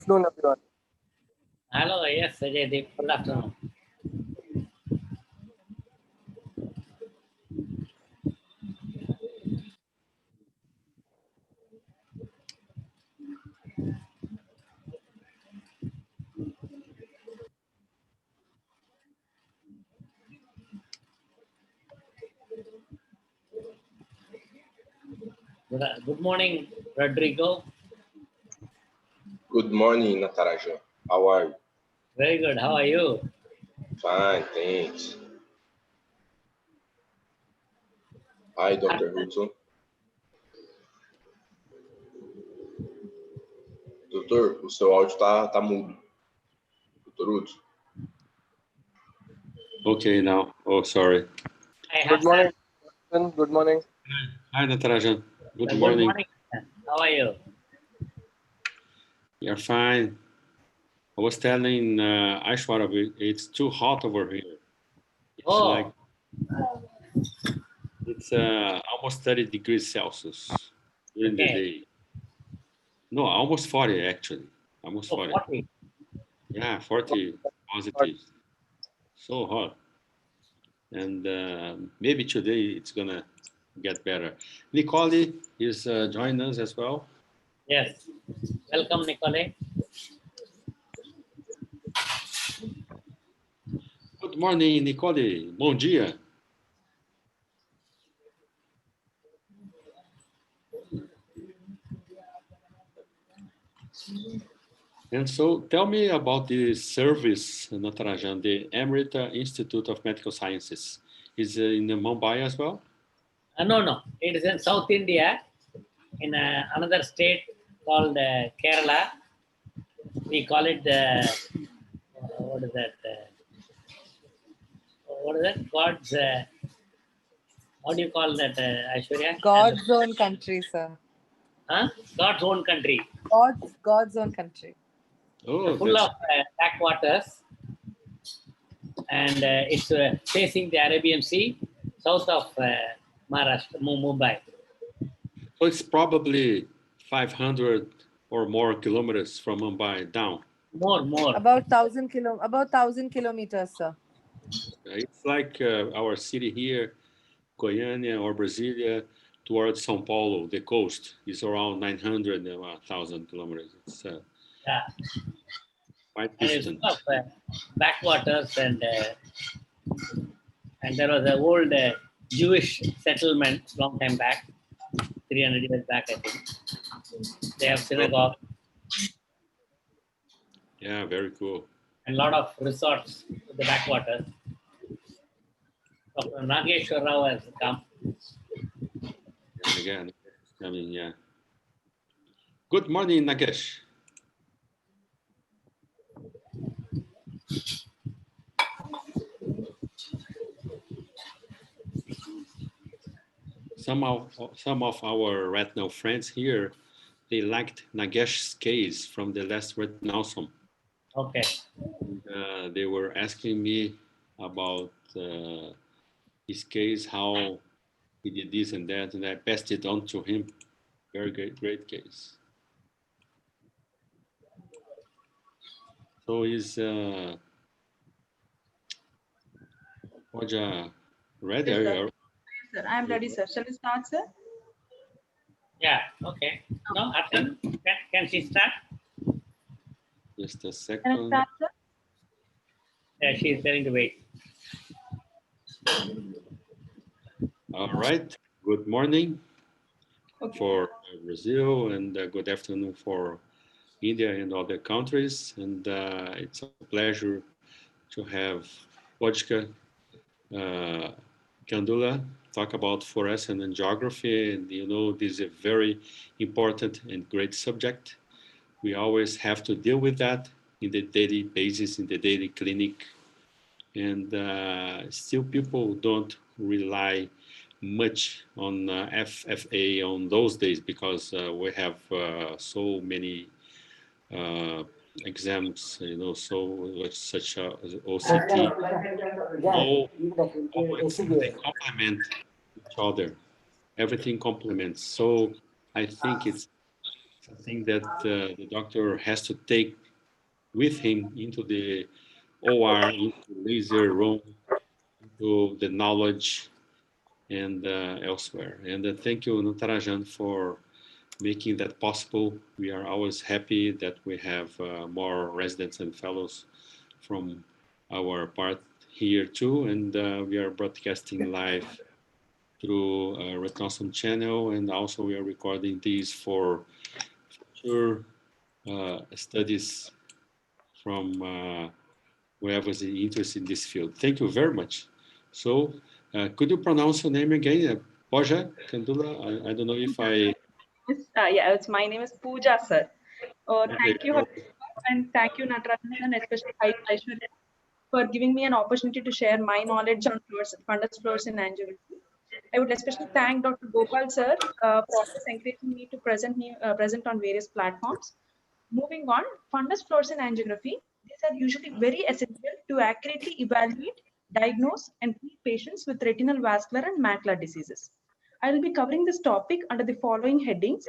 Afternoon, everyone. Hello, yes, Ajay Deep. Good afternoon. Good morning, Rodrigo. Good morning, Natarajan. How are you? Very good. How are you? Fine, thanks. Hi, Dr. Hudson. Doutor, o seu áudio tá mudo. Dr. Hudson. Okay, now. Oh, sorry. Good morning. Good morning. Hi, Natarajan. Good Good morning. morning. How are you? You're fine. I was telling Aishwara, it's too hot over here. Oh. It's almost 30 degrees Celsius during the day. No, almost 40 actually. Almost 40. 40. Yeah, 40 positive. So hot. And maybe today it's gonna get better. Nicole is joining us as well. Yes. Welcome, Nicole. Good morning, Nicole. Bom dia. And so tell me about the service, Natarajan, the Emerita Institute of Medical Sciences. Is it in Mumbai as well? No. It is in South India, in another state called Kerala. We call it what is that? What is that? God's. How do you call that, Aishwarya? God's own country, sir. Huh? God's own country. God's own country. Oh, full of backwaters, and it's facing the Arabian Sea, south of Maharashtra, Mumbai. So it's probably 500 or more kilometers from Mumbai down. More. About 1,000 kilometers, sir. It's like our city here, Goiânia or Brasilia, towards São Paulo, the coast is around 900, 1,000 kilometers. It's yeah. Quite distant. And it's full of backwaters, and there was an old Jewish settlement long time back, 300 years back, I think. They have synagogue. Yeah, very cool. And a lot of resorts with the backwaters. Dr. Nageshwar Rao has come. And again, coming, yeah. Good morning, Nagesh. Some of our retinal friends here, they liked Nagesh's case from the last retinal. Okay. They were asking me about his case, how he did this and that, and I passed it on to him. Very great case. So is Pooja ready? Yes, sir. I'm ready, sir. Shall we start, sir? Yeah, okay. No, Artan, can she start? Just a second. Can I start, sir? Yeah, she's going to wait. All right. Good morning for Brazil, and good afternoon for India and other countries. And it's a pleasure to have Pooja.K Kandula talk about fluorescence and geography. And you know, this is a very important and great subject. We always have to deal with that in the daily basis, in the daily clinic. And still people don't rely much on FFA on those days because we have so many exams, you know, such as OCT. They complement each other. Everything complements. So I think it's something that the doctor has to take with him into the OR, into laser room, into the knowledge and elsewhere. And thank you, Natarajan, for making that possible. We are always happy that we have more residents and fellows from our part here too. And we are broadcasting live through Red Awesome channel. And also we are recording these for future studies from whoever is interested in this field. Thank you very much. So could you pronounce your name again? Pooja Kandula? I don't know if I... Yeah, my name is Pooja, sir. Okay. Thank you, and thank you, Natarajan, and especially Aishwarya, for giving me an opportunity to share my knowledge on fundus fluorescein angiography. I would especially thank Dr. Gopal, sir, for always encouraging me to present on various platforms. Moving on, fundus fluorescein angiography. These are usually very essential to accurately evaluate, diagnose, and treat patients with retinal vascular and macular diseases. I will be covering this topic under the following headings: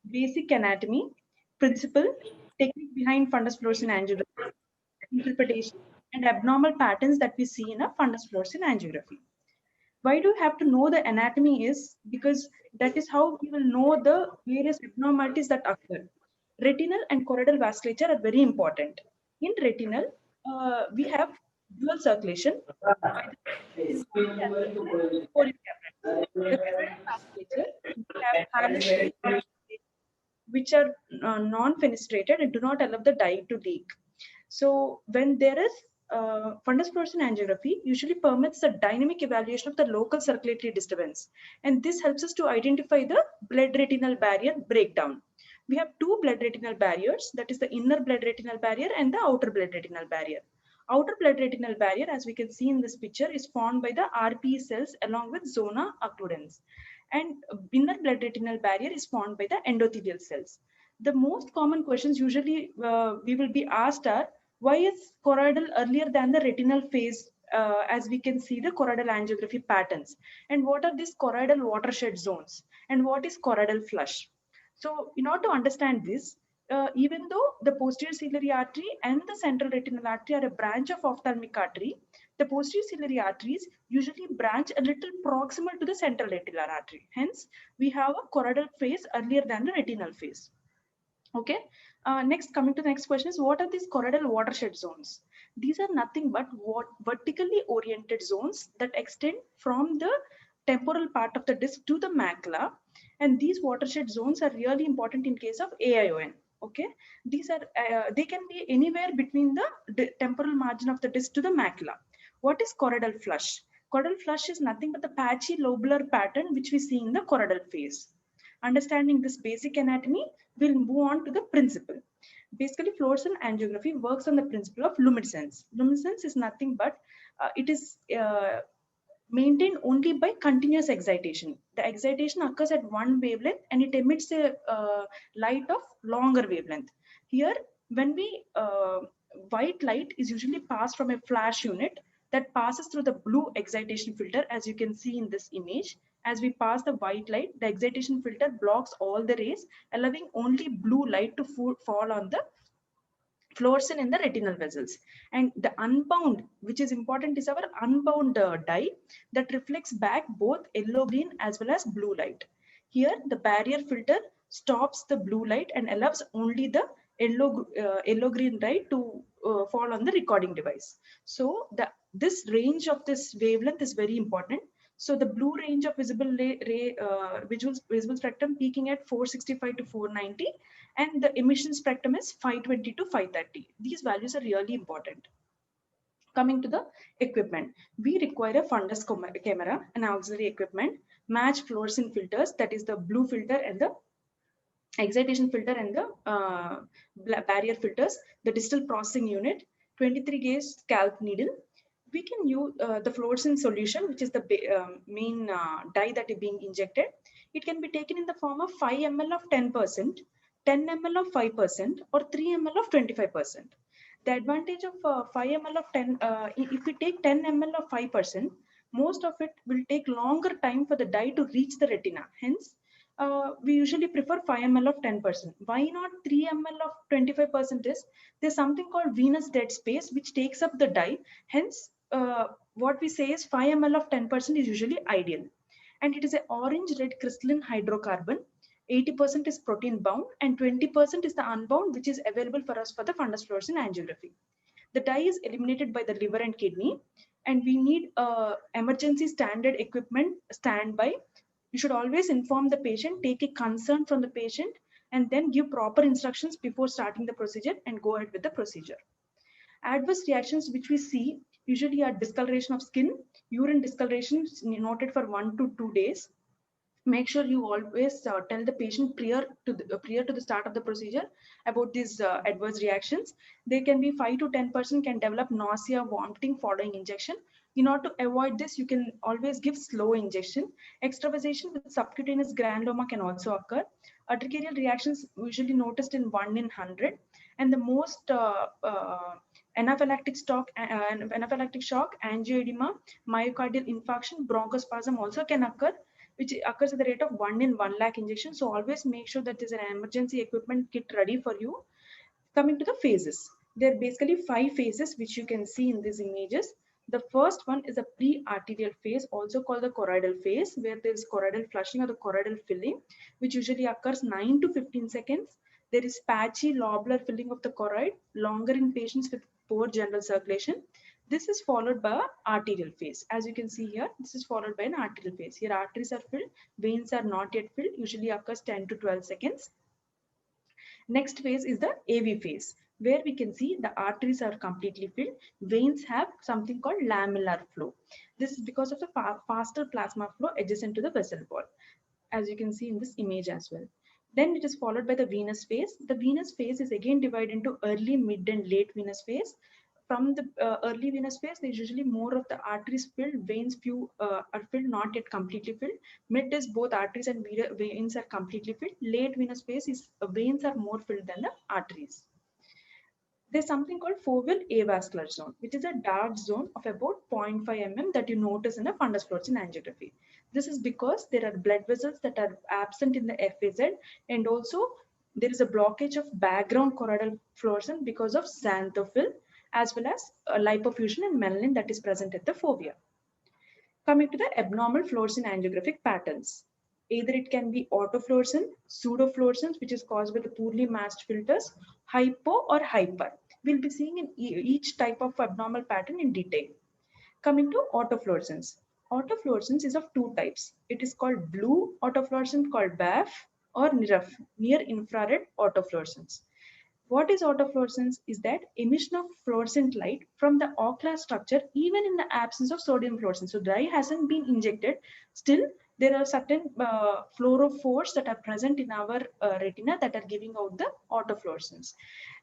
basic anatomy, principle, technique behind fundus fluorescein angiography, interpretation, and abnormal patterns that we see in a fundus fluorescein angiography. Why do you have to know the anatomy is because that is how we will know the various abnormalities that occur. Retinal and choroidal vasculature are very important. In retinal, we have dual circulation by the as well as choriocapital. The choroidal vasculature, we have hyaluronic which are non-fenestrated and do not allow the dye to leak. So when there is fundus fluorescein angiography, usually permits the dynamic evaluation of the local circulatory disturbance. And this helps us to identify the blood retinal barrier breakdown. We have two blood retinal barriers, that is the inner blood retinal barrier and the outer blood retinal barrier. Outer blood retinal barrier, as we can see in this picture, is formed by the RPE cells along with zona occludens. And inner blood retinal barrier is formed by the endothelial cells. The most common questions usually we will be asked are, why is choroidal earlier than the retinal phase, as we can see the choroidal angiography patterns? And what are these choroidal watershed zones? And what is choroidal flush? So in order to understand this, even though the posterior ciliary artery and the central retinal artery are a branch of ophthalmic artery, the posterior ciliary arteries usually branch a little proximal to the central retinal artery. Hence, we have a choroidal phase earlier than the retinal phase. Okay. Next, coming to the next question is, what are these choroidal watershed zones? These are nothing but vertically oriented zones that extend from the temporal part of the disc to the macula, and these watershed zones are really important in case of AION. Okay, these are they can be anywhere between the temporal margin of the disc to the macula. What is choroidal flush? Choroidal flush is nothing but the patchy lobular pattern which we see in the choroidal phase. Understanding this basic anatomy, we'll move on to the principle. Basically, fluorescein angiography works on the principle of luminescence. Luminescence is nothing but it is maintained only by continuous excitation. The excitation occurs at one wavelength and it emits a light of longer wavelength. Here, when we white light is usually passed from a flash unit that passes through the blue excitation filter, as you can see in this image. As we pass the white light, the excitation filter blocks all the rays, allowing only blue light to fall on the fluorescein in the retinal vessels. And the unbound, which is important, is our unbound dye that reflects back both yellow green as well as blue light. Here, the barrier filter stops the blue light and allows only the yellow green light to fall on the recording device. So this range of this wavelength is very important. So the blue range of visible spectrum peaking at 465 to 490, and the emission spectrum is 520 to 530. These values are really important. Coming to the equipment, we require a fundus camera, an auxiliary equipment, match fluorescein filters, that is the blue filter and the excitation filter and the barrier filters, the distal processing unit, 23 gauge scalp needle. We can use the fluorescein solution, which is the main dye that is being injected. It can be taken in the form of 5 ml of 10%, 10 ml of 5%, or 3 ml of 25%. The advantage of 5 ml of 10, if we take 10 ml of 5%, most of it will take longer time for the dye to reach the retina. Hence, we usually prefer 5 ml of 10%. Why not 3 ml of 25% is there's something called venous dead space which takes up the dye. Hence, what we say is 5 ml of 10% is usually ideal. And it is an orange-red crystalline hydrocarbon. 80% is protein bound and 20% is the unbound, which is available for us for the fundus fluorescein angiography. The dye is eliminated by the liver and kidney, and we need emergency standard equipment standby. You should always inform the patient, take a concern from the patient, and then give proper instructions before starting the procedure and go ahead with the procedure. Adverse reactions which we see usually are discoloration of skin, urine discoloration noted for 1 to 2 days. Make sure you always tell the patient prior to the start of the procedure about these adverse reactions. They can be 5 to 10% can develop nausea, vomiting following injection. In order to avoid this, you can always give slow injection. Extravasation with subcutaneous granuloma can also occur. Urticarial reactions usually noticed in 1 in 100, and the most anaphylactic shock, angioedema, myocardial infarction, bronchospasm also can occur, which occurs at the rate of 1 in 1 lakh injection. So always make sure that there's an emergency equipment kit ready for you. Coming to the phases, there are basically 5 phases which you can see in these images. The first one is a pre-arterial phase, also called the choroidal phase, where there is choroidal flushing or the choroidal filling, which usually occurs 9 to 15 seconds. There is patchy lobular filling of the choroid, longer in patients with poor general circulation. This is followed by an arterial phase. As you can see here, this is followed by an arterial phase. Here arteries are filled, veins are not yet filled, usually occurs 10 to 12 seconds. Next phase is the AV phase, where we can see the arteries are completely filled. Veins have something called lamellar flow. This is because of the faster plasma flow adjacent to the vessel wall, as you can see in this image as well. Then it is followed by the venous phase. The venous phase is again divided into early, mid, and late venous phase. From the early venous phase, there's usually more of the arteries filled, veins few are filled, not yet completely filled. Mid is both arteries and veins are completely filled. Late venous phase is veins are more filled than the arteries. There's something called foveal avascular zone, which is a dark zone of about 0.5 mm that you notice in a fundus fluorescein angiography. This is because there are blood vessels that are absent in the FAZ, and also there is a blockage of background choroidal fluorescence because of xanthophyll, as well as lipofuscin and melanin that is present at the fovea. Coming to the abnormal fluorescein angiographic patterns. Either it can be autofluorescence, pseudofluorescence, which is caused by the poorly matched filters, hypo or hyper. We'll be seeing in each type of abnormal pattern in detail. Coming to autofluorescence. Autofluorescence is of 2 types. It is called blue autofluorescence called BAF or NIRF, near infrared autofluorescence. What is autofluorescence is that emission of fluorescent light from the ocular structure even in the absence of sodium fluorescence. So dye hasn't been injected, still there are certain fluorophores that are present in our retina that are giving out the autofluorescence.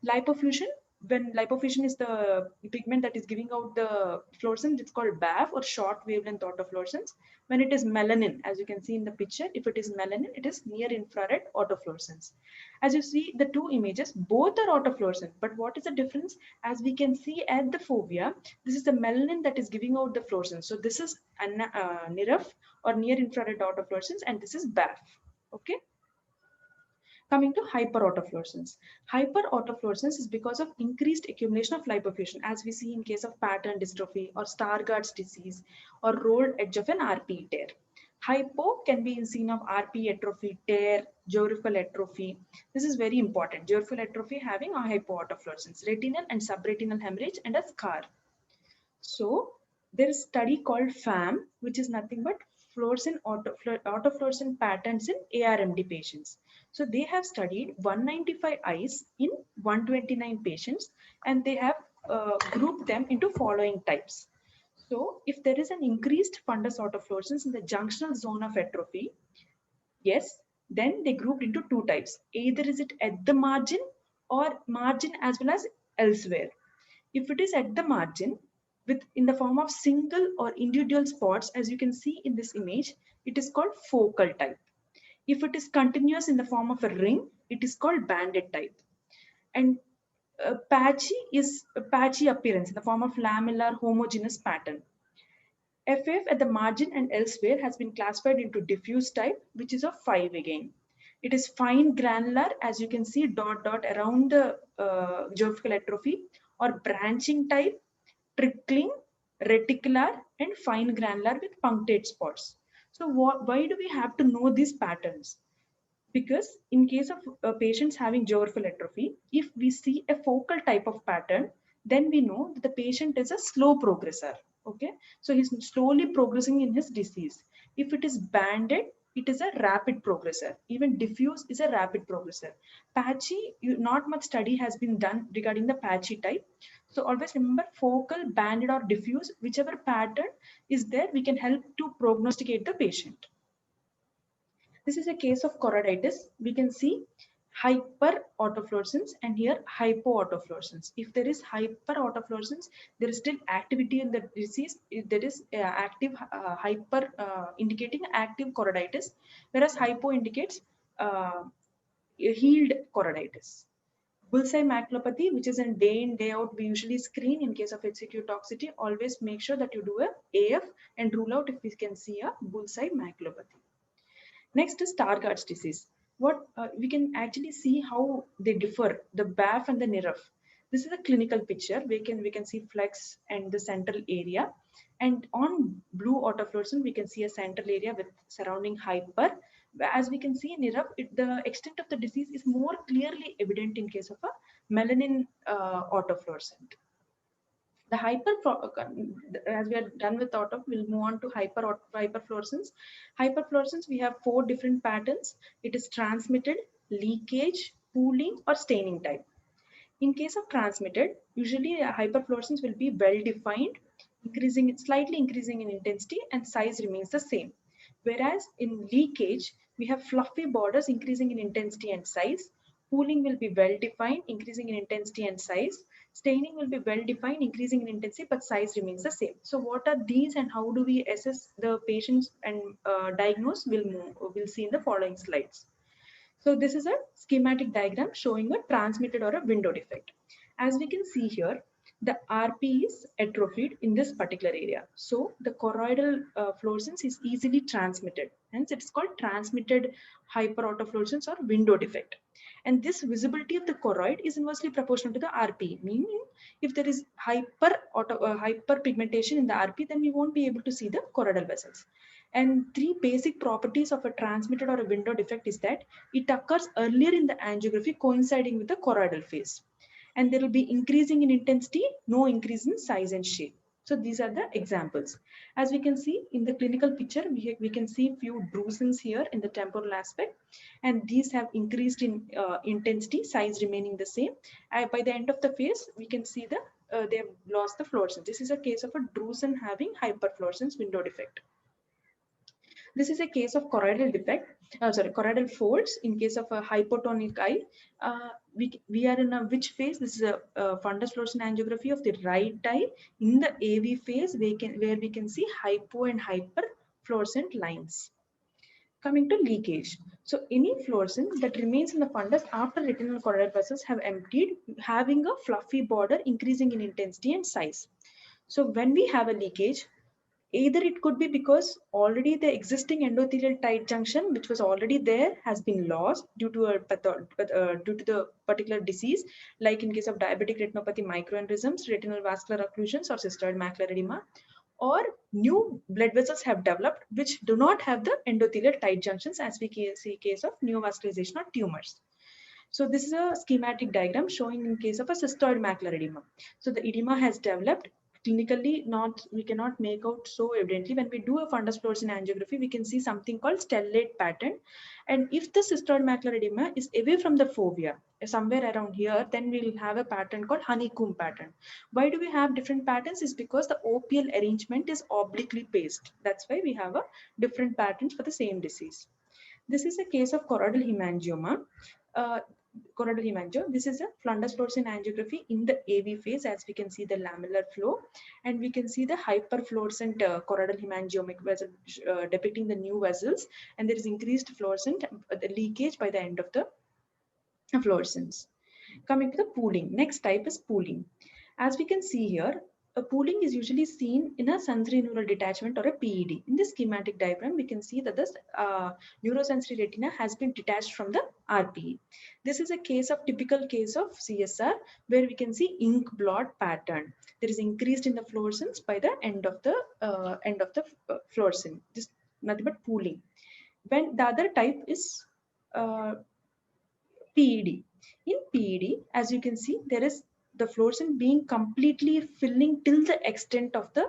Lipofuscin, when lipofuscin is the pigment that is giving out the fluorescence, it's called BAF or short wavelength autofluorescence. When it is melanin, as you can see in the picture, if it is melanin, it is near infrared autofluorescence. As you see the 2 images, both are autofluorescent, but what is the difference? As we can see at the fovea, this is the melanin that is giving out the fluorescence. So this is NIRF or near infrared autofluorescence, and this is BAF. Okay. Coming to hyperautofluorescence. Hyperautofluorescence is because of increased accumulation of lipofuscin, as we see in case of pattern dystrophy or Stargardt's disease or rolled edge of an RPE tear. Hypo can be in scene of RPE atrophy, tear, geographical atrophy. This is very important. Geographical atrophy having a hypoautofluorescence, retinal and subretinal hemorrhage, and a scar. So there is a study called FAM, which is nothing but fluorescent autofluorescent patterns in ARMD patients. So they have studied 195 eyes in 129 patients, and they have grouped them into following types. So if there is an increased fundus autofluorescence in the junctional zone of atrophy, yes, then they grouped into 2 types. Either is it at the margin or margin as well as elsewhere. If it is at the margin, in the form of single or individual spots, as you can see in this image, it is called focal type. If it is continuous in the form of a ring, it is called banded type. And patchy is a patchy appearance in the form of lamellar homogeneous pattern. FF at the margin and elsewhere has been classified into diffuse type, which is of 5 again. It is fine granular, as you can see, dot dot around the geographical atrophy, or branching type, trickling, reticular, and fine granular with punctate spots. So why do we have to know these patterns? Because in case of patients having geographical atrophy, if we see a focal type of pattern, then we know that the patient is a slow progressor. Okay, so he's slowly progressing in his disease. If it is banded, it is a rapid progressor. Even diffuse is a rapid progressor. Patchy, not much study has been done regarding the patchy type. So always remember, focal, banded, or diffuse, whichever pattern is there, we can help to prognosticate the patient. This is a case of choroiditis. We can see hyperautofluorescence and here hypoautofluorescence. If there is hyperautofluorescence, there is still activity in the disease. If there is active indicating active choroiditis, whereas hypo indicates healed choroiditis. Bullseye maculopathy, which is in day in, day out, we usually screen in case of HCQ toxicity. Always make sure that you do a AF and rule out if we can see a bullseye maculopathy. Next is Stargardt's disease. What we can actually see how they differ, the BAF and the NIRF. This is a clinical picture. We can see flex and the central area. And on blue autofluorescence, we can see a central area with surrounding hyper. As we can see in NIRF, the extent of the disease is more clearly evident in case of a melanin autofluorescent. The as we are done with auto, we'll move on to hyperfluorescence. Hyperfluorescence, we have 4 different patterns. It is transmitted, leakage, pooling, or staining type. In case of transmitted, usually hyperfluorescence will be well defined, slightly increasing in intensity, and size remains the same. Whereas in leakage, we have fluffy borders increasing in intensity and size. Pooling will be well defined, increasing in intensity and size. Staining will be well defined, increasing in intensity, but size remains the same. So what are these and how do we assess the patients and diagnose? We'll see in the following slides. So this is a schematic diagram showing a transmitted or a window defect. As we can see here, the RP is atrophied in this particular area. So the choroidal fluorescence is easily transmitted. Hence it's called transmitted hyperautofluorescence or window defect. And this visibility of the choroid is inversely proportional to the RP, meaning if there is hyperpigmentation in the RP, then we won't be able to see the choroidal vessels. And 3 basic properties of a transmitted or a window defect is that it occurs earlier in the angiography coinciding with the choroidal phase. And there will be increasing in intensity, no increase in size and shape. So these are the examples. As we can see in the clinical picture, we can see few drusens here in the temporal aspect, and these have increased in intensity, size remaining the same. By the end of the phase, we can see they have lost the fluorescence. This is a case of a drusen having hyperfluorescence window defect. This is a case of choroidal choroidal folds in case of a hypotonic eye. We are in which phase? This is a fundus fluorescein angiography of the right eye. In the AV phase, where we can see hypo and hyper fluorescent lines. Coming to leakage. So any fluorescence that remains in the fundus after retinal choroidal vessels have emptied, having a fluffy border increasing in intensity and size. So when we have a leakage, either it could be because already the existing endothelial tight junction, which was already there, has been lost due to due to the particular disease, like in case of diabetic retinopathy, microaneurysms, retinal vascular occlusions, or cystoid macular edema, or new blood vessels have developed which do not have the endothelial tight junctions, as we see case of neovascularization or tumors. So this is a schematic diagram showing in case of a cystoid macular edema. So the edema has developed. Clinically, we cannot make out so evidently. When we do a fundus fluorescein angiography, we can see something called stellate pattern. And if the cystoid macular edema is away from the fovea, somewhere around here, then we'll have a pattern called honeycomb pattern. Why do we have different patterns? Is because the OPL arrangement is obliquely paced. That's why we have a different patterns for the same disease. This is a case of choroidal hemangioma. Choroidal hemangioma. This is a fundus fluorescein angiography in the AV phase, as we can see the lamellar flow, and we can see the hyperfluorescent choroidal hemangiomic vessel depicting the new vessels, and there is increased fluorescent leakage by the end of the fluorescence. Coming to the pooling, next type is pooling. As we can see here, A pooling is usually seen in a sensory neural detachment or a PED. In this schematic diagram, we can see that the neurosensory retina has been detached from the RPE. This is a typical case of CSR where we can see ink blot pattern. There is increased in the fluorescence by the end of the fluorescence. This nothing but pooling. When the other type is PED. In PED, as you can see, there is the fluorescence being completely filling till the extent of the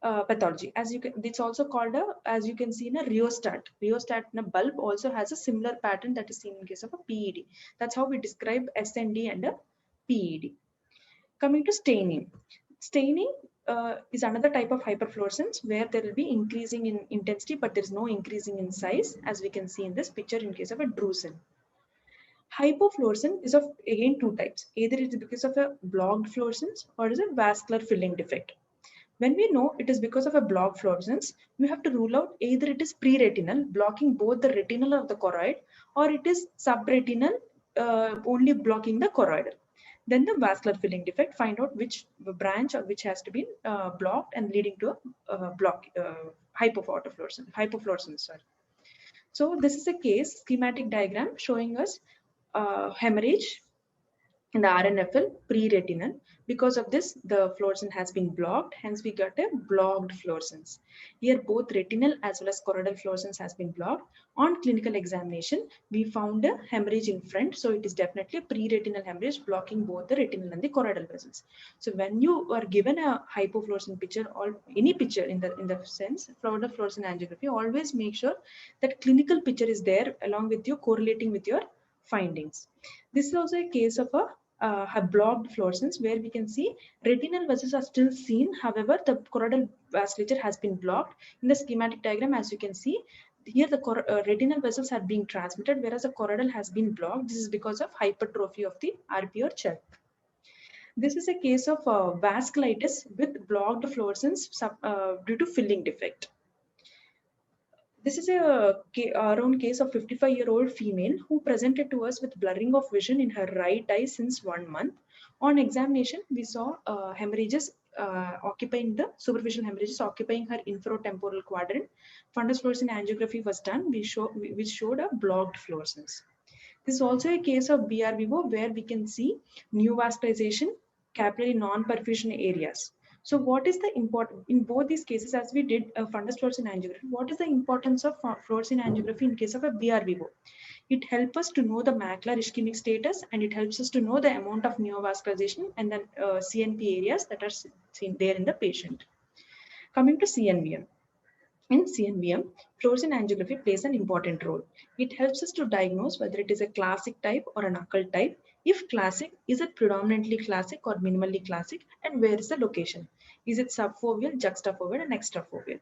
pathology. As you can, it's also called as you can see in a rheostat. Rheostat in a bulb also has a similar pattern that is seen in case of a PED. That's how we describe SND and a PED. Coming to staining. Staining is another type of hyperfluorescence where there will be increasing in intensity, but there is no increasing in size, as we can see in this picture in case of a drusen. Hypofluorescence is of again two types. Either it is because of a blocked fluorescence or it is a vascular filling defect. When we know it is because of a blocked fluorescence, we have to rule out either it is pre-retinal, blocking both the retinal of the choroid, or it is subretinal, only blocking the choroidal. Then the vascular filling defect, find out which branch or which has to be blocked and leading to a hypofluorescence. Sorry. So this is a case schematic diagram showing us hemorrhage in the RNFL pre-retinal. Because of this, the fluorescence has been blocked, hence we got a blocked fluorescence. Here both retinal as well as choroidal fluorescence has been blocked. On clinical examination, we found a hemorrhage in front, so it is definitely a pre-retinal hemorrhage blocking both the retinal and the choroidal vessels. So when you are given a hypofluorescent picture or any picture in the sense fluorescent angiography, always make sure that clinical picture is there along with you correlating with your findings. This is also a case of a blocked fluorescence where we can see retinal vessels are still seen. However, the choroidal vasculature has been blocked. In the schematic diagram, as you can see, here the retinal vessels are being transmitted, whereas the choroidal has been blocked. This is because of hypertrophy of the RP or CHEP. This is a case of vasculitis with blocked fluorescence due to filling defect. This is our own case of 55-year-old female who presented to us with blurring of vision in her right eye since 1 month. On examination, we saw hemorrhages occupying the superficial hemorrhages occupying her infratemporal quadrant. Fundus fluorescein angiography was done, which showed a blocked fluorescence. This is also a case of BRVO where we can see neovascularization, capillary non-perfusion areas. So what is the important in both these cases, as we did a fundus fluorescein angiography, what is the importance of fluorescein angiography in case of a BRVO? It helps us to know the macular ischemic status, and it helps us to know the amount of neovascularization and then CNP areas that are seen there in the patient. Coming to CNVM. In CNVM, fluorescein angiography plays an important role. It helps us to diagnose whether it is a classic type or an occult type. If classic, is it predominantly classic or minimally classic, and where is the location? Is it subfoveal, juxtafoveal, and extrafoveal?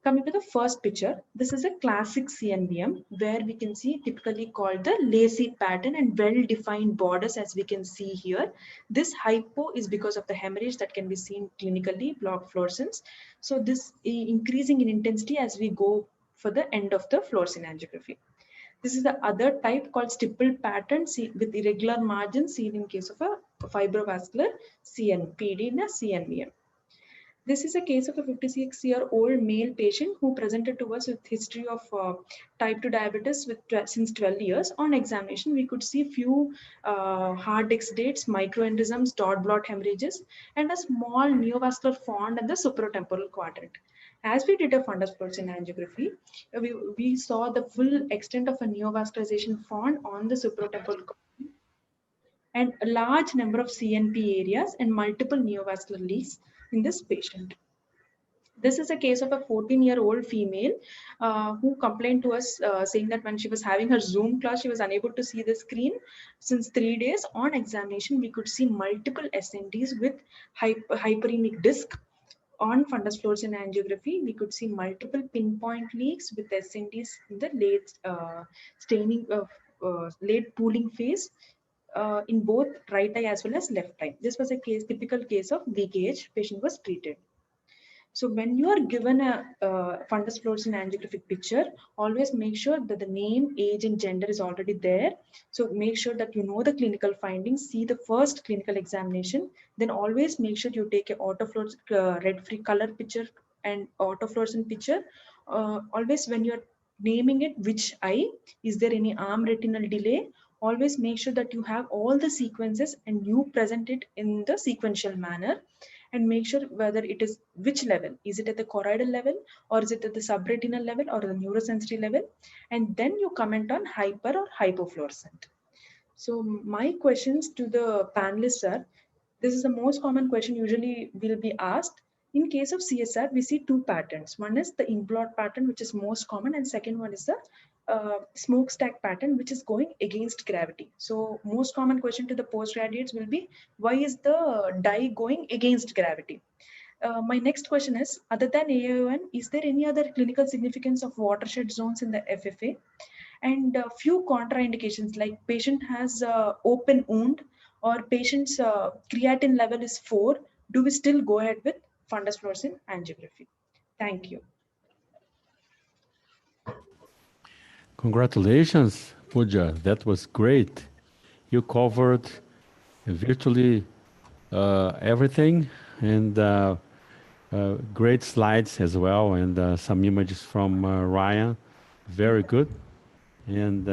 Coming to the first picture, this is a classic CNVM where we can see typically called the lacy pattern and well-defined borders, as we can see here. This hypo is because of the hemorrhage that can be seen clinically, blocked fluorescence. So this increasing in intensity as we go for the end of the fluorescein angiography. This is the other type called stipple pattern with irregular margins seen in case of a fibrovascular CNPD in a CNVM. This is a case of a 56-year-old male patient who presented to us with history of type 2 diabetes since 12 years. On examination, we could see few hard exudates, microaneurysms, dot blot hemorrhages, and a small neovascular fond in the supratemporal quadrant. As we did a fundus fluorescein angiography, we saw the full extent of a neovascularization fond on the supratemporal quadrant and a large number of CNP areas and multiple neovascular leaks in this patient. This is a case of a 14-year-old female who complained to us saying that when she was having her Zoom class, she was unable to see the screen since 3 days. On examination, we could see multiple SNDs with hyperemic disc. On fundus fluorescein angiography, we could see multiple pinpoint leaks with SNDs in the late staining of late pooling phase in both right eye as well as left eye. This was a typical case of VKH. Patient was treated. So when you are given a fundus fluorescein angiographic picture, always make sure that the name, age, and gender is already there. So make sure that you know the clinical findings, see the first clinical examination, then always make sure you take a autofluorescent red-free color picture and autofluorescent picture. Always when you're naming it, which eye, is there any arm retinal delay? Always make sure that you have all the sequences and you present it in the sequential manner, and make sure whether it is which level, is it at the choroidal level, or is it at the subretinal level, or the neurosensory level, and then you comment on hyper or hypofluorescent. So my questions to the panelists are, this is the most common question usually will be asked. In case of CSR, we see two patterns. One is the in-blot pattern, which is most common, and second one is the smokestack pattern, which is going against gravity. So most common question to the postgraduates will be, why is the dye going against gravity? My next question is, other than AAON, is there any other clinical significance of watershed zones in the FFA? And a few contraindications, like patient has open wound, or patient's creatinine level is 4, do we still go ahead with fundus fluorescein angiography? Thank you. Congratulations, Pooja. That was great. You covered virtually everything, and great slides as well, and some images from Ryan. Very good. And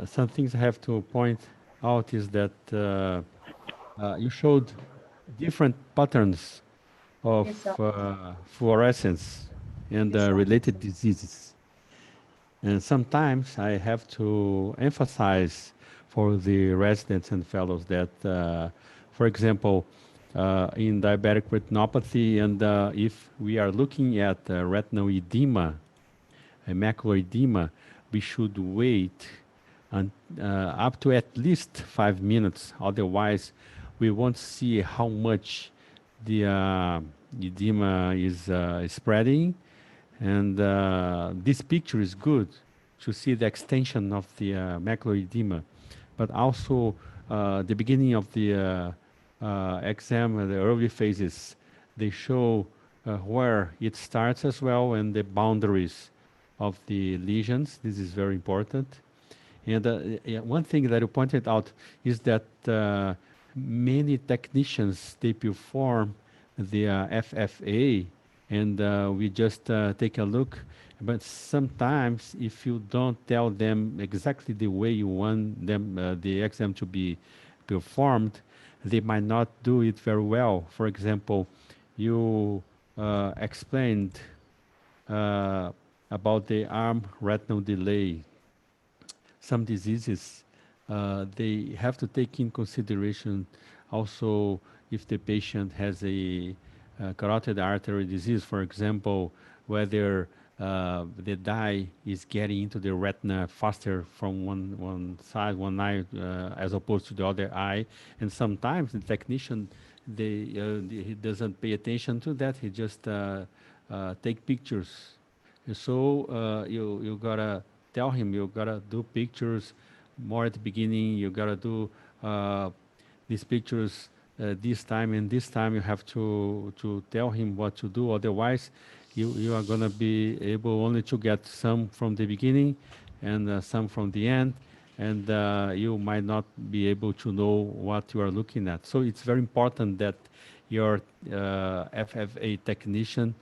some things I have to point out is that you showed different patterns of Yes, sir. fluorescence and Yes, sir. related diseases. And sometimes I have to emphasize for the residents and fellows that, for example, in diabetic retinopathy, and if we are looking at retinal edema, macular edema, we should wait up to at least 5 minutes. Otherwise, we won't see how much the edema is spreading. And this picture is good to see the extension of the macular edema, but also the beginning of the exam, the early phases, they show where it starts as well, and the boundaries of the lesions. This is very important. And one thing that you pointed out is that many technicians, they perform the FFA, and we just take a look. But sometimes, if you don't tell them exactly the way you want them the exam to be performed, they might not do it very well. For example, you explained about the arm retinal delay. Some diseases, they have to take in consideration also if the patient has a carotid artery disease, for example, whether the dye is getting into the retina faster from one side, one eye, as opposed to the other eye. And sometimes the technician, he doesn't pay attention to that. He just take pictures. And so you gotta tell him, you gotta do pictures more at the beginning. You gotta do these pictures this time, and this time you have to tell him what to do. Otherwise, you are gonna be able only to get some from the beginning and some from the end, and you might not be able to know what you are looking at. So it's very important that your FFA technician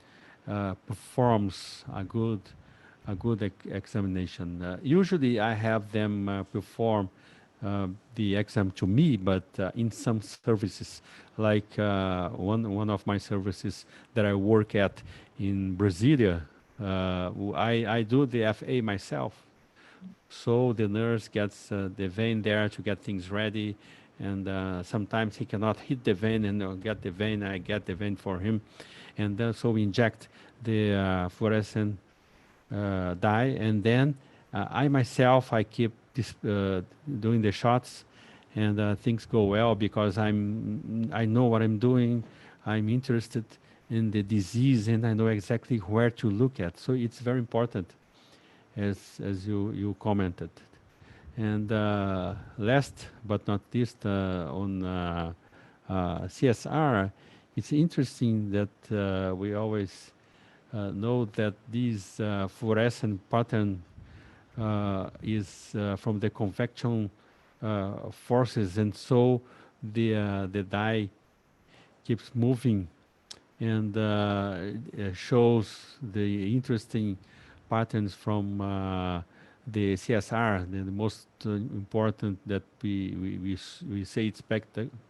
performs a good examination. Usually I have them perform the exam to me, but in some services, like one of my services that I work at in Brasilia, I do the FA myself. So the nurse gets the vein there to get things ready, and sometimes he cannot hit the vein and get the vein. I get the vein for him, and so we inject the fluorescent dye, and then I myself, I keep this, doing the shots, and things go well because I know what I'm doing. I'm interested in the disease, and I know exactly where to look at. So it's very important, as you commented. And last but not least, on CSR, it's interesting that we always know that this fluorescent pattern is from the convection forces, and so the dye keeps moving and shows the interesting patterns from the CSR. The most important that we say it's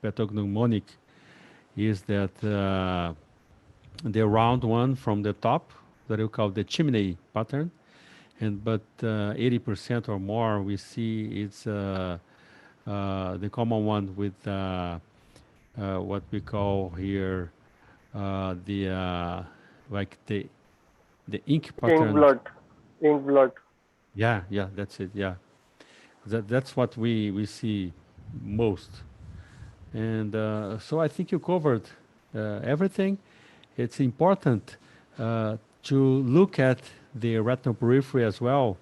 pathognomonic is that the round one from the top that we call the chimney pattern, and but 80% or more we see it's the common one with what we call here the like the ink pattern. Ink blot. Yeah, that's it. Yeah, that's what we see most. And so I think you covered everything. It's important to look at the retinal periphery as well,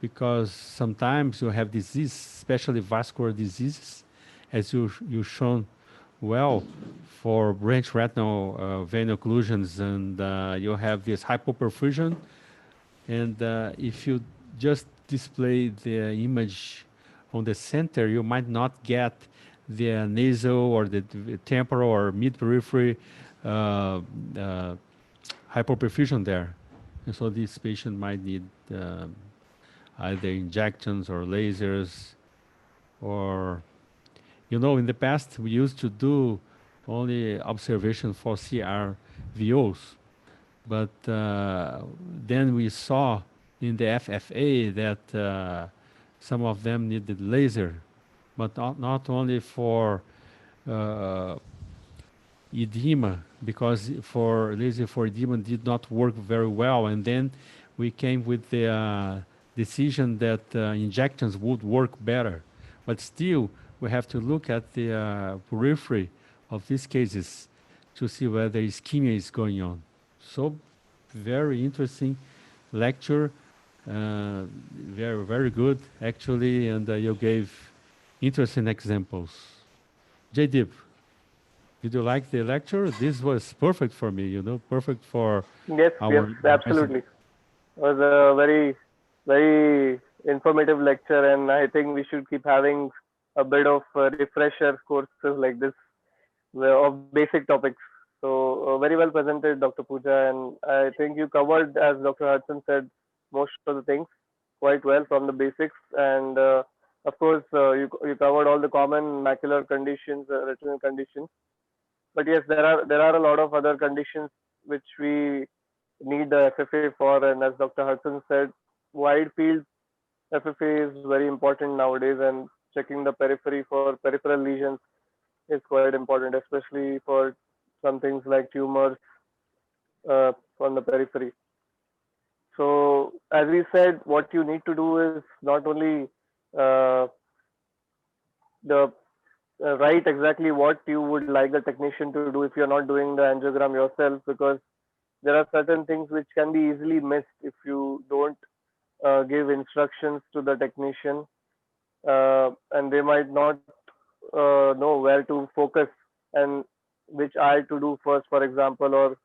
because sometimes you have disease, especially vascular diseases, as you shown well for branch retinal vein occlusions, and you have this hypoperfusion. And if you just display the image on the center, you might not get the nasal or the temporal or mid periphery hypoperfusion there. And so this patient might need either injections or lasers, or, you know, in the past we used to do only observation for CRVOs, but then we saw in the FFA that some of them needed laser, but not only for edema, because for laser for edema did not work very well, and then we came with the decision that injections would work better. But still, we have to look at the periphery of these cases to see whether ischemia is going on. So, very interesting lecture, very, very good, actually, and you gave interesting examples. Jaydeep, did you like the lecture? This was perfect for me, you know, perfect for Yes, absolutely. It was a very, very informative lecture, and I think we should keep having a bit of refresher courses like this of basic topics. So very well presented, Dr. Pooja, and I think you covered, as Dr. Hudson said, most of the things quite well from the basics, and of course you covered all the common macular conditions, retinal conditions. But yes, there are a lot of other conditions which we need the FFA for, and as Dr. Hudson said, wide field FFA is very important nowadays, and checking the periphery for peripheral lesions is quite important, especially for some things like tumors on the periphery. So as we said, what you need to do is not only write exactly what you would like the technician to do if you're not doing the angiogram yourself, because there are certain things which can be easily missed if you don't give instructions to the technician, and they might not know where to focus and which eye to do first, for example, or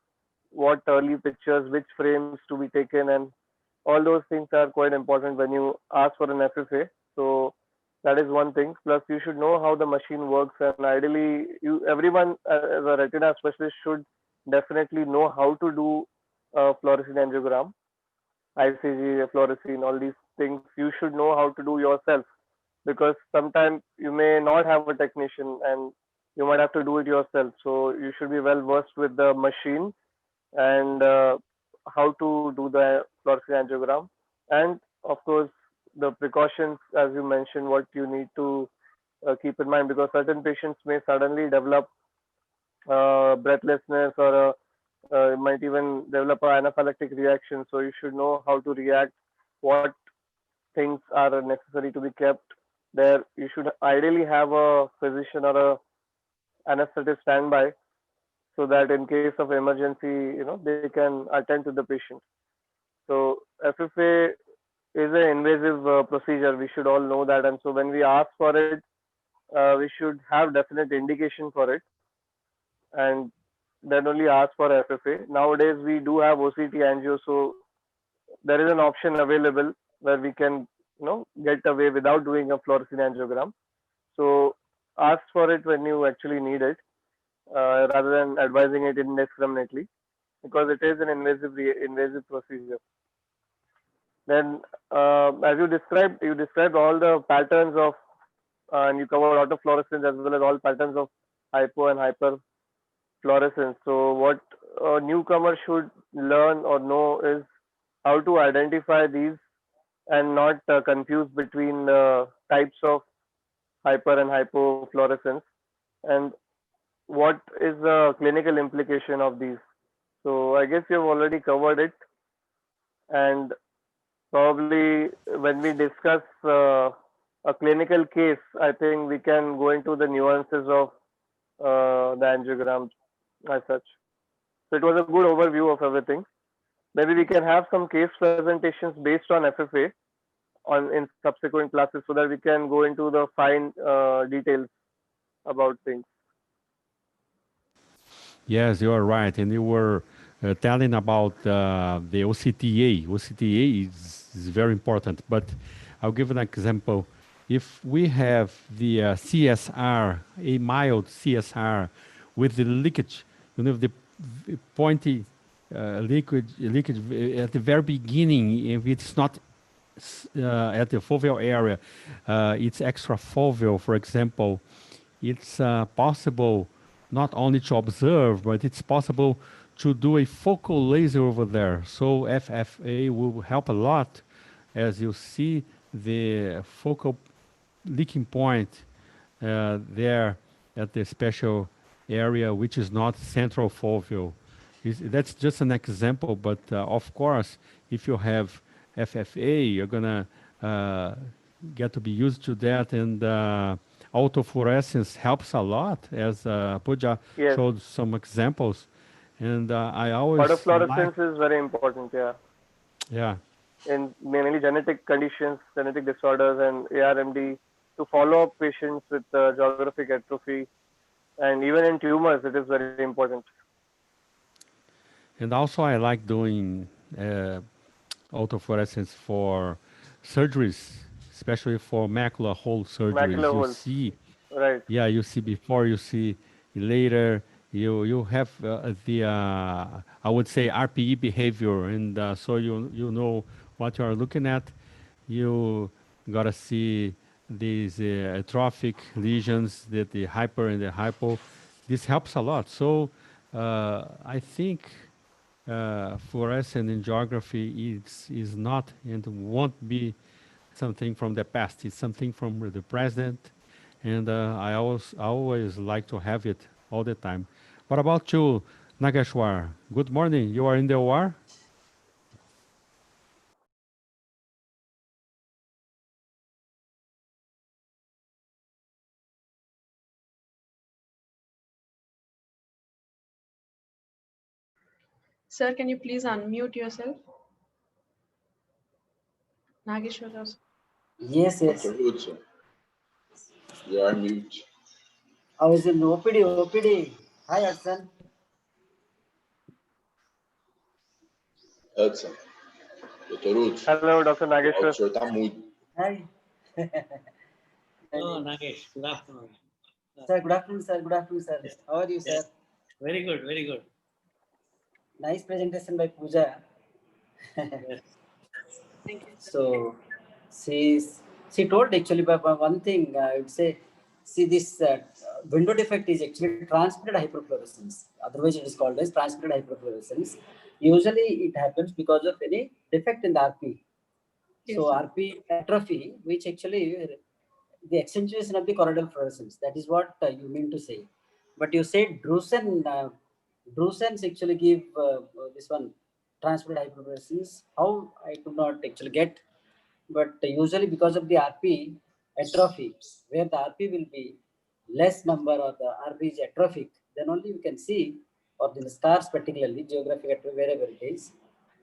what early pictures, which frames to be taken, and all those things are quite important when you ask for an FFA. So that is one thing. Plus, you should know how the machine works, and ideally, everyone as a retina specialist should definitely know how to do a fluorescein angiogram, ICG, fluorescein, all these things. You should know how to do yourself, because sometimes you may not have a technician and you might have to do it yourself. So you should be well versed with the machine and how to do the fluorescein angiogram, and of course the precautions, as you mentioned, what you need to keep in mind, because certain patients may suddenly develop breathlessness, or might even develop an anaphylactic reaction. So you should know how to react, what things are necessary to be kept there. You should ideally have a physician or a anesthetist standby, so that in case of emergency, they can attend to the patient. So FFA is an invasive procedure. We should all know that, and so when we ask for it, we should have definite indication for it. and then only ask for FFA. Nowadays, we do have OCT angio, so there is an option available where we can, get away without doing a fluorescein angiogram. So ask for it when you actually need it, rather than advising it indiscriminately, because it is an invasive procedure. Then, as you described all the patterns of, and you covered autofluorescence as well as all patterns of hypo and hyperfluorescence. So, what a newcomer should learn or know is how to identify these and not confuse between the types of hyper and hypofluorescence, and what is the clinical implication of these. So, I guess you've already covered it, and probably when we discuss a clinical case, I think we can go into the nuances of the angiogram as such. So it was a good overview of everything. Maybe we can have some case presentations based on FFA on in subsequent classes so that we can go into the fine details about things. Yes, you are right. And you were telling about the OCTA. OCTA is very important. But I'll give an example. If we have the CSR, a mild CSR with the leakage, the pointy leakage at the very beginning, if it's not at the foveal area, it's extra foveal, for example, it's possible not only to observe, but it's possible to do a focal laser over there. So FFA will help a lot as you see the focal leaking point there at the special area, which is not central foveal. That's just an example, but of course, if you have FFA, you're gonna get to be used to that, and autofluorescence helps a lot, as Pooja Yes, showed some examples. And I always like, autofluorescence is very important. Yeah, yeah, in mainly genetic conditions, genetic disorders, and ARMD to follow up patients with geographic atrophy, and even in tumors, it is very important. and also I like doing uh, autofluorescence for surgeries, especially for macular hole surgeries. Macular You holes, see, right? yeah, you see before, you see later. You have the I would say RPE behavior, and so you know what you are looking at. You gotta see these atrophic lesions, the hyper and the hypo. This helps a lot. So I think fluorescent in geography is not and won't be something from the past. It's something from the present, and I always like to have it all the time. What about you, Nageshwar? Good morning. You are in the OR? Sir, can you please unmute yourself? Nageshwar. Yes, yes. Dr. Hudson, you are mute. I was in OPD, OPD. Hi, Hudson. Hudson, Dr. Hudson, Hello, Dr. o áudio do Nageshwar. senhor está mudo. Hi. Oh, Nagesh, good afternoon. Sir, good afternoon, sir. Good afternoon, sir. Yes, How are you, sir? yes. Very good, very good. Nice presentation by Pooja. Yes. Thank you, sir. So, she told actually, but one thing I would say, see, this window defect is actually transmitted hyperfluorescence. Otherwise, it is called as transmitted hyperfluorescence. Usually, it happens because of any defect in the RP. Yes, So, sir. RP atrophy, which actually the accentuation of the choroidal fluorescence. That is what you mean to say. But you said Drusen's actually give this one transmitted hyperfluorescence. How, I could not actually get, but usually because of the RP atrophy, where the RP will be less number or the RP is atrophic, then only you can see, or the stars particularly geographic atrophy, wherever it is.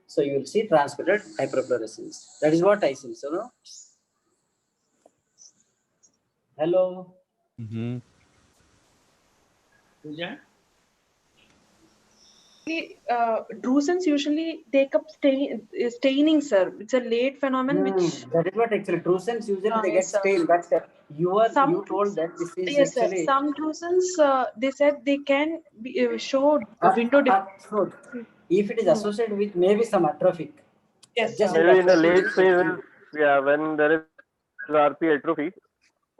So you will see transmitted hyperfluorescence. That is what I see. So no. Hello. Hmm. Pooja? drusen's usually take up staining, sir. It's a late phenomenon which That is what actually Drusens usually they get yes, sir. stained. But you told that this is Yes, sir. actually Some drusens they said they can show a window so if it is associated with maybe some atrophic, Yes, sir. adjacent Maybe in the atrophy, late phases, yeah, when there is RP atrophy,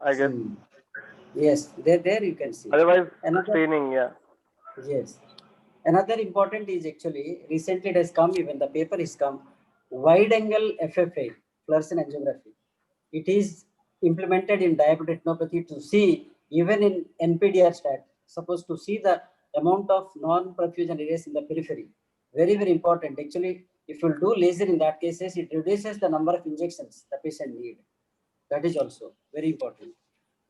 I guess. Yes, there you can see. Otherwise, Another, staining, yeah. yes. Another important is actually recently it has come, even the paper has come, wide angle FFA, fluorescein angiography. It is implemented in diabetic retinopathy to see, even in NPDR stat, supposed to see the amount of non-perfusion areas in the periphery. Very, very important. Actually, if you do laser in that cases, it reduces the number of injections the patient need. That is also very important.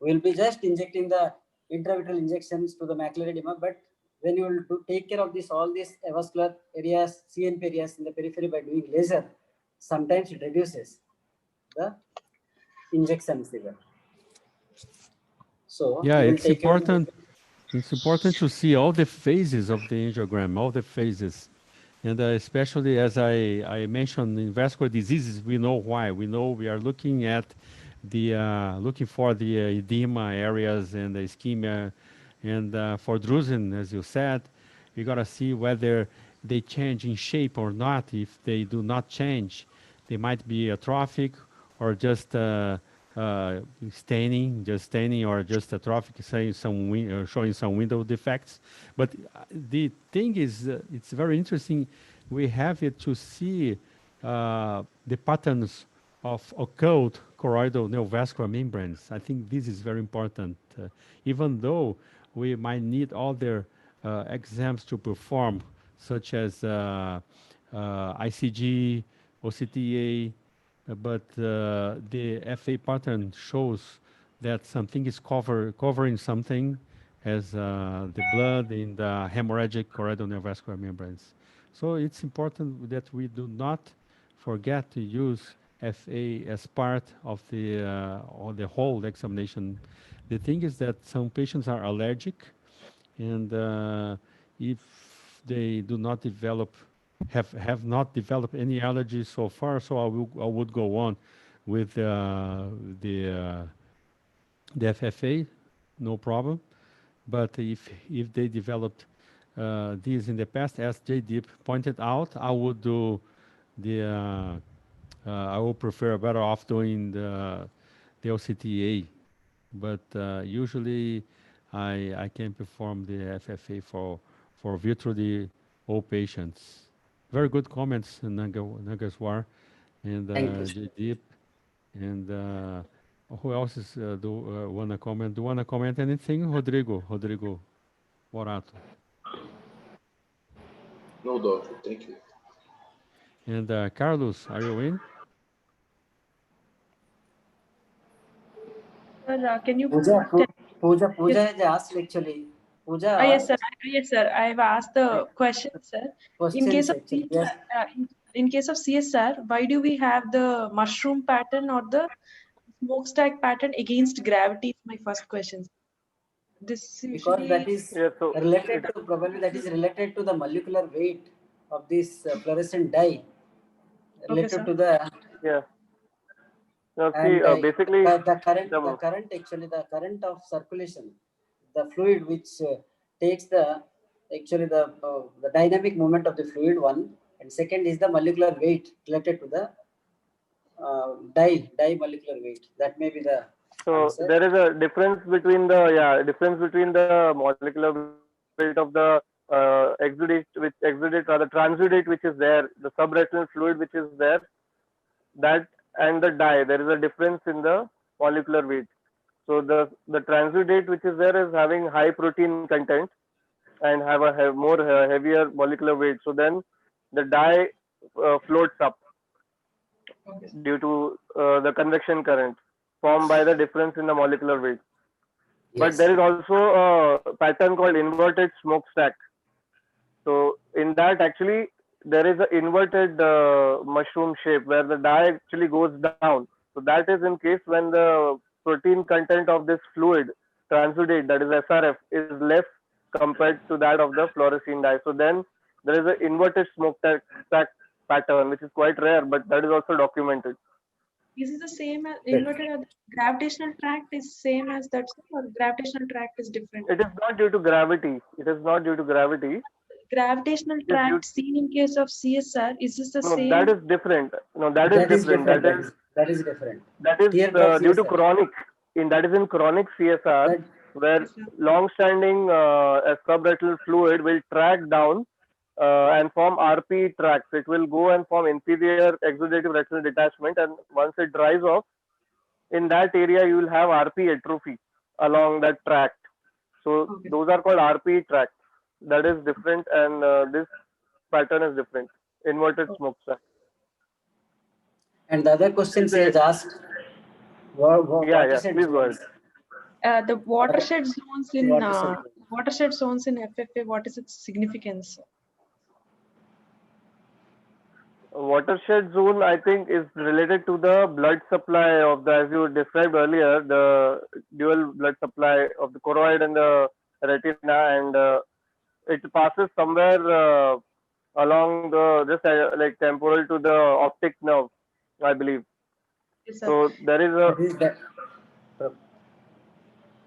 We will be just injecting the intravitreal injections to the macular edema, but when you will take care of this, all these avascular areas, CNP areas in the periphery by doing laser, sometimes it reduces the injections even. So Yeah, we will it's take care of important. It's important to see all the phases of the angiogram, all the phases. And especially as I mentioned in vascular diseases, we know why. We know we are looking at the looking for the edema areas and the ischemia. And for drusen, as you said, we got to see whether they change in shape or not. If they do not change, they might be atrophic or just just staining or just atrophic, saying showing some window defects. But the thing is, it's very interesting. We have it to see the patterns of occult choroidal neovascular membranes. I think this is very important. Even though we might need other exams to perform, such as ICG, OCTA, but the FA pattern shows that something is covering something as the blood in the hemorrhagic choroidal neovascular membranes. So it's important that we do not forget to use FA as part of the whole examination. The thing is that some patients are allergic, and if they do not develop have not developed any allergies so far, so I would go on with the FFA, no problem. But if they developed these in the past, as JD pointed out, I would do the I would prefer better off doing the OCTA, but usually I can perform the FFA for virtually all patients. Very good comments, Nagaswar and Thank you. JD. And who else is wanna comment? Do wanna comment anything, Rodrigo? Rodrigo Morato. No, doctor. Thank you. And Carlos, are you in? Sir, can you Pooja, tell? Pooja Yes, has asked actually. Pooja yes, sir. asked Yes, sir. I have asked the question, sir. In case questions of actually. Yes. in case of CSR, why do we have the mushroom pattern or the smokestack pattern against gravity? Is my first question. This Because that usually is Yeah, so related it, to, probably that is related to the molecular weight of this fluorescent dye, okay, related sir. to the, yeah. Now, see, and basically, the current actually, the current of circulation, the fluid which takes the actually the dynamic movement of the fluid, one, and second is the molecular weight related to the dye molecular weight. That may be the so answer. there is a difference between the molecular weight of the transudate which is there, the subretinal fluid which is there, that and the dye. There is a difference in the molecular weight. So the transudate which is there is having high protein content and have more heavier molecular weight. So then the dye floats up due to the convection current formed by the difference in the molecular weight. But Yes. there is also a pattern called inverted smokestack. So in that actually there is an inverted mushroom shape where the dye actually goes down. So that is in case when the protein content of this fluid transudate, that is SRF, is less compared to that of the fluorescein dye. So then there is an inverted smoke stack pattern, which is quite rare, but that is also documented. Is it the same as Good. inverted or the gravitational tract is same as that, sir, or gravitational tract is different? It is not due to gravity. It is not due to gravity. Gravitational It is due tract seen in case of CSR, is this the no, same? that is different. No, that is That is different. different. That is different. That is Teardrop due to CSR. chronic. That is in chronic CSR, That, where Yes, sir. long-standing subretinal fluid will track down and form RP tracts. It will go and form inferior exudative retinal detachment, and once it dries off, in that area you will have RP atrophy along that tract. So Okay. those are called RP tracts. That is different, and this pattern is different. Inverted smoke stack. and the other question she has asked, Yeah, watershed please go ahead. zones. The watershed zones in Watershed zones. watershed zones in FFA, what is its significance? Watershed zone, I think, is related to the blood supply of the, as you described earlier, the dual blood supply of the choroid and the retina, and it passes somewhere along the just like temporal to the optic nerve, I believe. Yes, sir. So there is That a is that.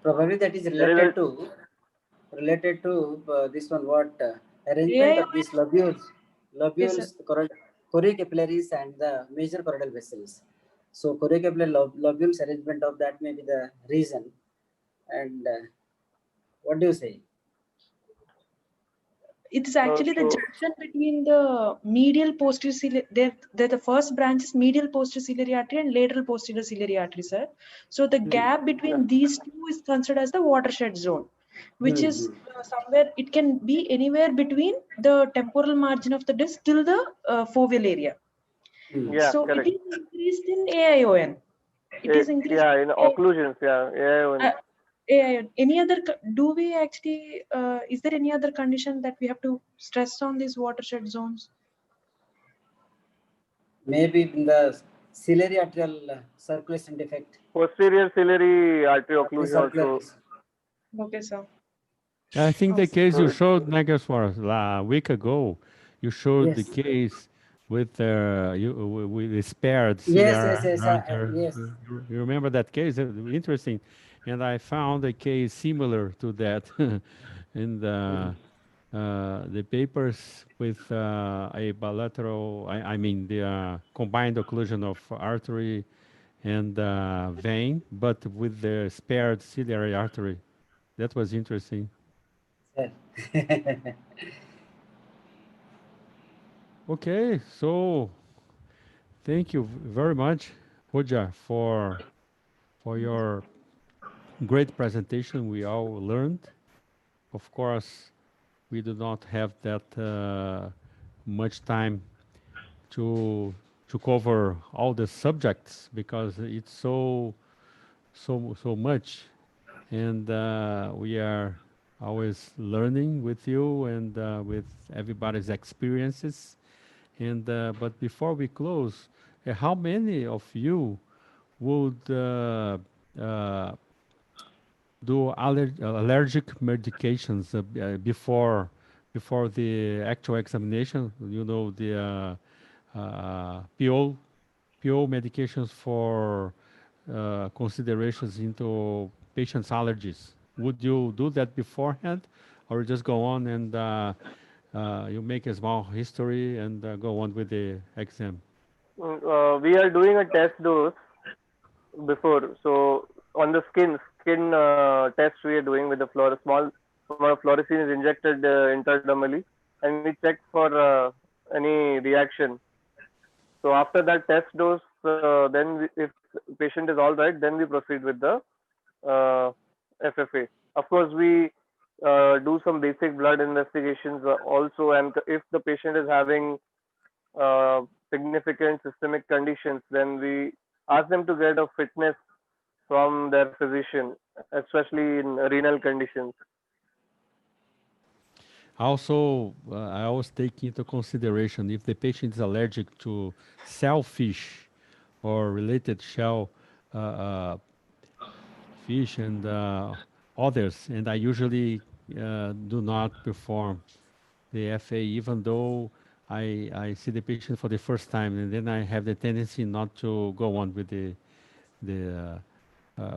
Probably that is there is related to this one. What arrangement of these lobules, Yes, sir. choriocapillaries and the major choroidal vessels. So choriocapillary lobules arrangement of that may be the reason. And what do you say? It is actually the so junction between the medial posterior ciliary. The first branch is medial posterior ciliary artery and lateral posterior ciliary artery, sir. So the gap between these two is considered as the watershed zone, which is somewhere, it can be anywhere between the temporal margin of the disc till the foveal area. yeah, So it correct. is increased in AION. It is increased Yeah, in occlusions, yeah. AION. Any other, do we actually, is there any other condition that we have to stress on these watershed zones? Maybe in the ciliary arterial circulation defect. Posterior ciliary artery Artery occlusion also. circulation. Okay, sir. I think the Okay. case So you it's showed, Nagas, was a week ago. You showed the Yes. case with with the spared Yes. CR. Yes. You remember that case? Interesting. And I found a case similar to that in the papers with a bilateral, I mean, the combined occlusion of artery and vein, but with the spared ciliary artery. That was interesting. Sir. Okay, so thank you very much, Pooja, for your great presentation. We all learned. Of course, we do not have that much time to cover all the subjects because it's so much, and we are always learning with you and with everybody's experiences. And but before we close, how many of you would uh, do allergic medications before the actual examination? You know, the PO medications for considerations into patients' allergies. Would you do that beforehand, or just go on and you make a small history and go on with the exam? we are doing a test dose before. So on the skin test we are doing with the small amount of fluorescein is injected intradermally, and we check for any reaction. So after that test dose, then if patient is all right, then we proceed with the uh, FFA. Of course, we do some basic blood investigations also, and if the patient is having uh, significant systemic conditions, then we ask them to get a fitness from their physician, especially in renal conditions. Also, I always take into consideration if the patient is allergic to shellfish or related shell fish and others, and I usually do not perform the FA, even though I see the patient for the first time, and then I have the tendency not to go on with the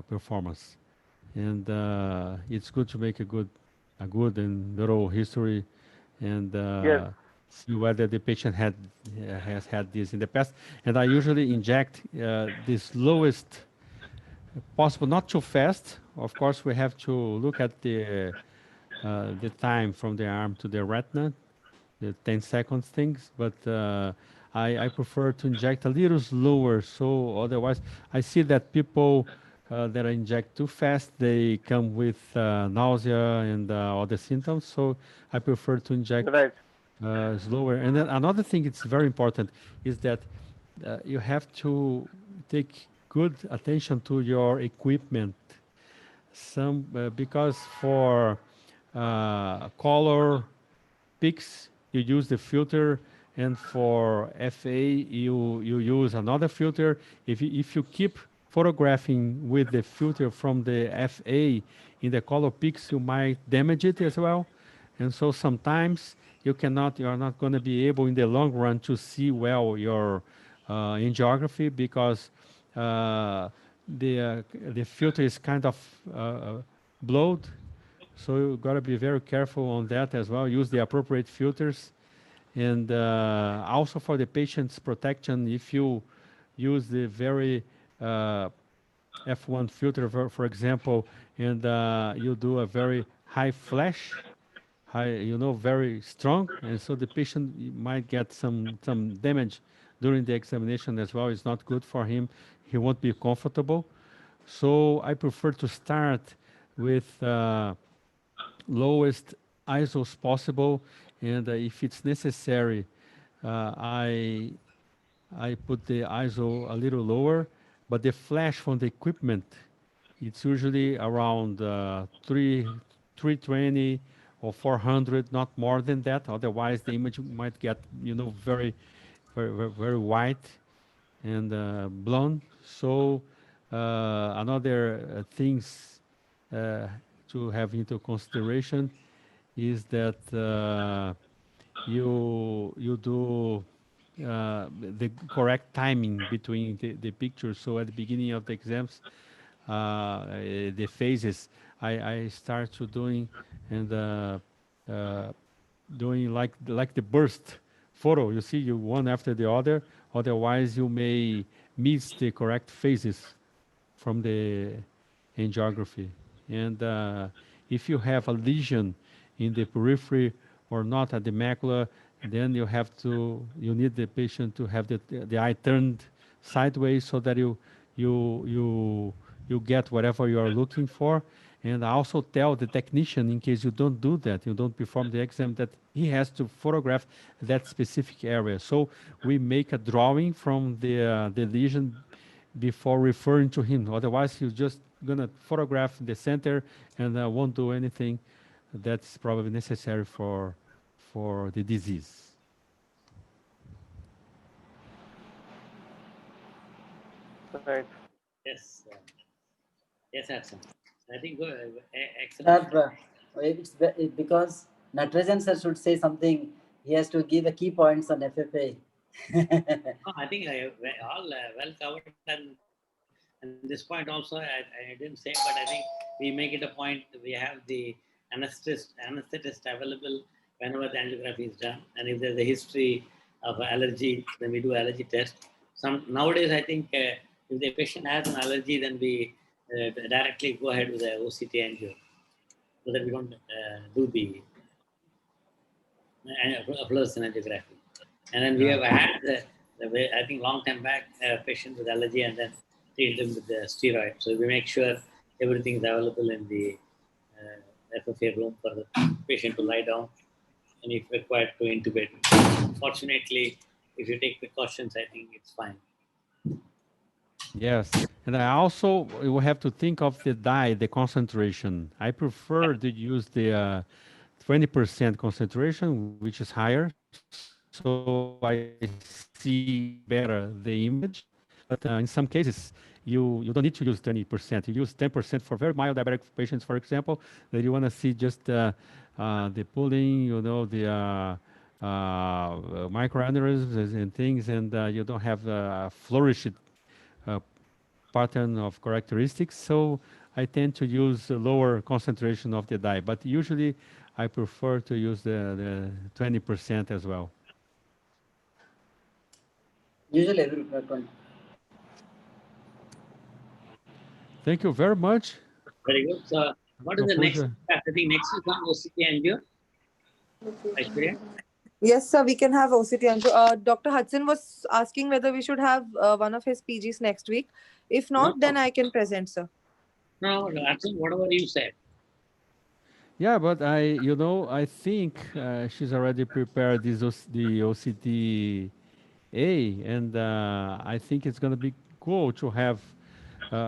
performance. And it's good to make a good and thorough history, and Yes, see whether the patient has had this in the past. And I usually inject the slowest possible, not too fast. Of course, we have to look at the time from the arm to the retina, the 10 seconds things, but I prefer to inject a little slower. So otherwise, I see that people that inject too fast, they come with nausea and other symptoms. So I prefer to inject right. slower. And then another thing it's very important is that you have to take good attention to your equipment. Some because for color peaks, you use the filter, and for FA, you use another filter. If you keep photographing with the filter from the FA in the color peaks, you might damage it as well. And so sometimes you are not going to be able in the long run to see well your angiography because uh, the filter is kind of blowed, so you got to be very careful on that as well. Use the appropriate filters, and also for the patient's protection, if you use the very uh, F1 filter, for example, and you do a very high flash, high, very strong, and so the patient might get some damage during the examination as well. It's not good for him. He won't be comfortable. So I prefer to start with lowest ISOs possible, and if it's necessary, uh, I I put the ISO a little lower, but the flash from the equipment, it's usually around 320 or 400, not more than that. Otherwise, the image might get very white and blown. So another things uh, to have into consideration is that you do the correct timing between the pictures. So at the beginning of the exams, the phases I start to doing and uh, doing like the burst photo. You see, you one after the other. Otherwise, you may miss the correct phases from the angiography. And if you have a lesion in the periphery or not at the macula, then you need the patient to have the eye turned sideways so that you get whatever you are looking for. And I also tell the technician, in case you don't do that, you don't perform the exam, that he has to photograph that specific area. So we make a drawing from the lesion before referring to him. Otherwise, he's just gonna photograph the center and won't do anything that's probably necessary for the disease. Right. Yes. Yes, Edson. I think excellent. Sir, because Natarajan sir should say something. He has to give the key points on FFA. No, I think all well covered, and this point also I didn't say, but I think we make it a point. We have the anesthetist available whenever the angiography is done, and if there's a history of allergy, then we do allergy test. Nowadays, I think if the patient has an allergy, then we directly go ahead with the OCT angio, so that we don't do the fluorescein angiography. And then we have had I think long time back, patient with allergy and then treat them with the steroid. So we make sure everything is available in the FFA room for the patient to lie down, and if required to intubate. Fortunately, if you take precautions, I think it's fine. Yes, and I also will have to think of the dye, the concentration. I prefer to use the 20% concentration, which is higher, so I see better the image. But in some cases, you don't need to use 20%. You use 10% for very mild diabetic patients, for example, that you want to see just the pooling, the microaneurysms and things, and you don't have a flourished pattern of characteristics. So I tend to use a lower concentration of the dye, but usually I prefer to use the 20% as well. Usually every 20. Thank you very much. Very good. So, what is the next? Pooja. I think next is on OCT angio. Aishwarya? Yes, sir, we can have OCT angio. Dr. Hudson was asking whether we should have one of his PGs next week. If not, then I can present, sir. No, Hudson, whatever you said. Yeah, but I think she's already prepared the OCT A, and I think it's going to be cool to have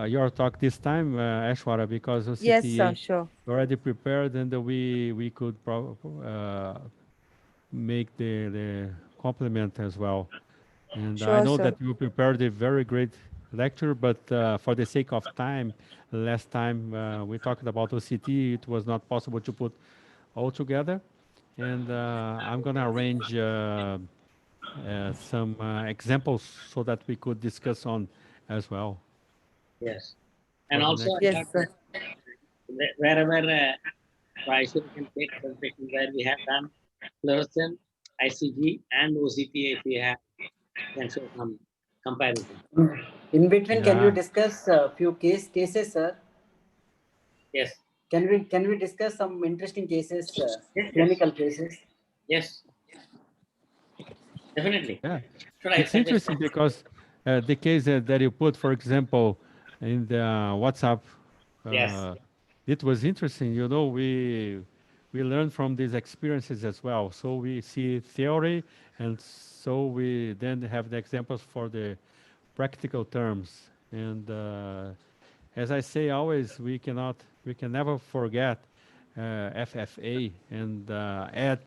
your talk this time, Aishwarya, because Yes, OCT sir, A sure. already prepared, and we could make the complement as well. And I Sure, know sir. that you prepared a very great lecture, but for the sake of time, last time we talked about OCT, it was not possible to put all together. And I'm going to arrange some examples so that we could discuss on as well. Yes. For And the also, next- Yes, sir. wherever Aishwarya can take presentation where we have done fluorescent, ICG, and OCT, if we have, can show some comparison. In between, can Yeah. you discuss a few cases, sir? Yes. Can we discuss some interesting cases, Yes. clinical cases? Yes. Definitely. Yeah. Should I It's suggest? interesting because the case that you put, for example, in the WhatsApp, Yes. it was interesting. We learn from these experiences as well. So we see theory, and so we then have the examples for the practical terms. And as I say always, we can never forget FFA and add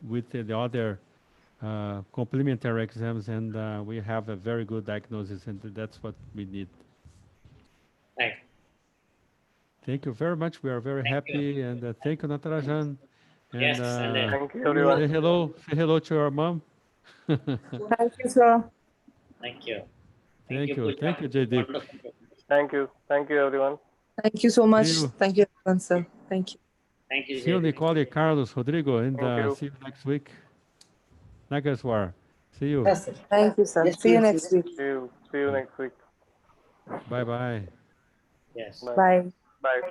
with the other complementary exams, and we have a very good diagnosis, and that's what we need. Right. Thank you very much. We are very happy, and thank you, Natarajan. And Yes, and Thank you, everyone. say hello to your mom. Thank you, sir. Thank you. Thank you, Pooja. thank you, Jaydeep. Wonderful. Thank you, everyone. Thank you so much. See you. Thank you, everyone, sir. Thank you. Thank you, See you, Jay. Nicole, Carlos, Rodrigo, and Thank you. see you next week. Nagaswar. See you. Yes, sir. Thank you, sir. Yes, See you please. next week. See you next week. Bye bye. Yes. Bye. Bye. Bye.